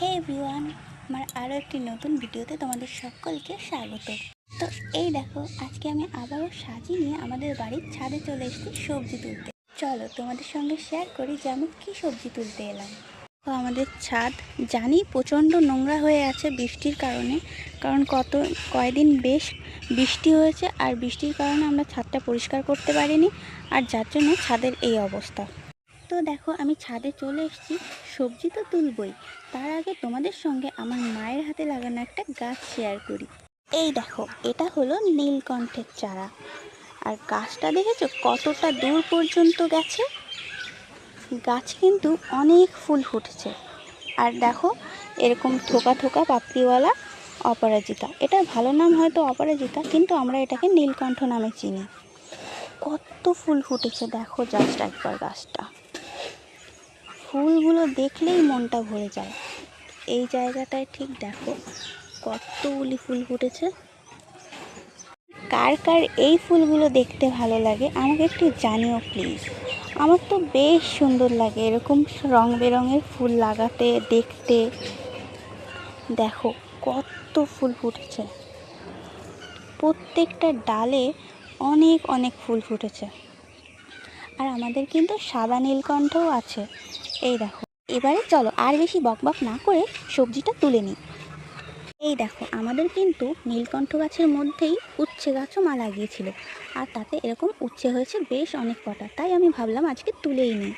হে everyone, আমার আরও একটি নতুন ভিডিওতে তোমাদের সকলকে স্বাগত। তো এই দেখো, আজকে আমি আবারও সাজি নিয়ে আমাদের বাড়ির ছাদে চলে এসেছি সবজি তুলতে। চলো তোমাদের সঙ্গে শেয়ার করি যে আমি কী সবজি তুলতে এলাম। তো আমাদের ছাদ জানি প্রচণ্ড নোংরা হয়ে আছে বৃষ্টির কারণে, কারণ কয়দিন বেশ বৃষ্টি হয়েছে, আর বৃষ্টির কারণে আমরা ছাদটা পরিষ্কার করতে পারিনি, আর যার জন্য ছাদের এই অবস্থা। তো দেখো, আমি ছাদে চলে এসেছি, সবজি তো তুলবই, তার আগে তোমাদের সঙ্গে আমার মায়ের হাতে লাগানো একটা গাছ শেয়ার করি। এই দেখো, এটা হলো নীলকণ্ঠের চারা, আর গাছটা দেখেছো কতটা দূর পর্যন্ত গেছে। গাছ কিন্তু অনেক ফুল ফুটেছে। আর দেখো, এরকম থোকা থোকা পাপড়িওয়ালা অপরাজিতা, এটার ভালো নাম হয়তো অপরাজিতা, কিন্তু আমরা এটাকে নীলকণ্ঠ নামে চিনি। কত ফুল ফুটেছে দেখো জাস্ট একবার গাছটা। ফুলগুলো দেখলেই মনটা ভরে যায়। এই জায়গাটায় ঠিক দেখো কতগুলি ফুল ফুটেছে। কার কার এই ফুলগুলো দেখতে ভালো লাগে আমাকে একটু জানিও প্লিজ। আমার তো বেশ সুন্দর লাগে এরকম রং বেরঙের ফুল লাগাতে, দেখতে। দেখো কত ফুল ফুটেছে, প্রত্যেকটা ডালে অনেক অনেক ফুল ফুটেছে। আর আমাদের কিন্তু সাদা নীলকণ্ঠও আছে। এই দেখো, এবারে চলো আর বেশি বকবক না করে সবজিটা তুলে নিই। এই দেখো, আমাদের কিন্তু নীলকণ্ঠ গাছের মধ্যেই উচ্ছে গাছও মা লাগিয়েছিল, আর তাতে এরকম উচ্ছে হয়েছে বেশ অনেক কটা, তাই আমি ভাবলাম আজকে তুলেই নিই।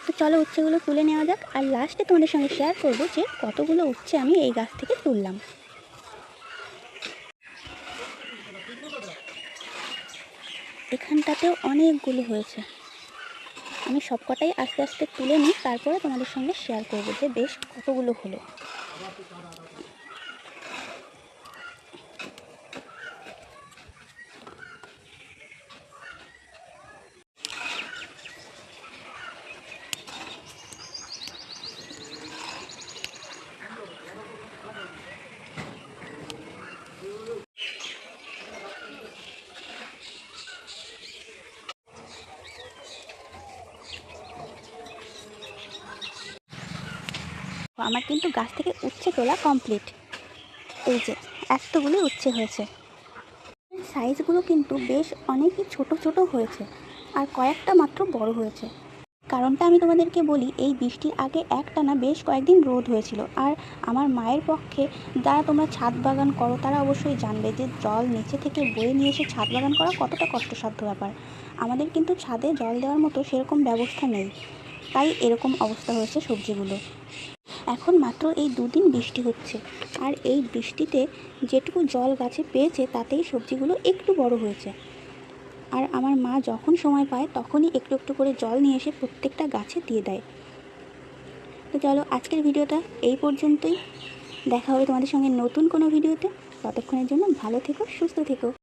তো চলো উচ্ছেগুলো তুলে নেওয়া যাক, আর লাস্টে তোমাদের সঙ্গে শেয়ার করবো যে কতগুলো উচ্ছে আমি এই গাছ থেকে তুললাম। এখানটাতেও অনেকগুলো হয়েছে। আমি সবকটাই আস্তে আস্তে তুলে নিই, তারপরে তোমাদের সঙ্গে শেয়ার করবো যে বেশ কতগুলো হলো। আমার কিন্তু গাছ থেকে উচ্ছে তোলা কমপ্লিট। এই যে এতগুলো উচ্ছে হয়েছে। সাইজগুলো কিন্তু বেশ অনেকই ছোট ছোট হয়েছে, আর কয়েকটা মাত্র বড় হয়েছে। কারণটা আমি তোমাদেরকে বলি, এই বৃষ্টির আগে একটানা বেশ কয়েকদিন রোদ হয়েছিল। আর আমার মায়ের পক্ষে, যারা তোমরা ছাদ বাগান করো তারা অবশ্যই জানবে যে জল নিচে থেকে বয়ে নিয়ে এসে ছাদ বাগান করা কতটা কষ্টসাধ্য ব্যাপার। আমাদের কিন্তু ছাদে জল দেওয়ার মতো সেরকম ব্যবস্থা নেই, তাই এরকম অবস্থা হয়েছে সবজিগুলো। এখন মাত্র এই দুদিন বৃষ্টি হচ্ছে, আর এই বৃষ্টিতে যেটুকু জল গাছে পেয়েছে তাতেই সবজিগুলো একটু বড় হয়েছে। আর আমার মা যখন সময় পায় তখনই একটু একটু করে জল নিয়ে এসে প্রত্যেকটা গাছে দিয়ে দেয়। তো চলো আজকের ভিডিওটা এই পর্যন্তই। দেখা হবে তোমাদের সঙ্গে নতুন কোনো ভিডিওতে। ততক্ষণের জন্য ভালো থেকো, সুস্থ থেকো।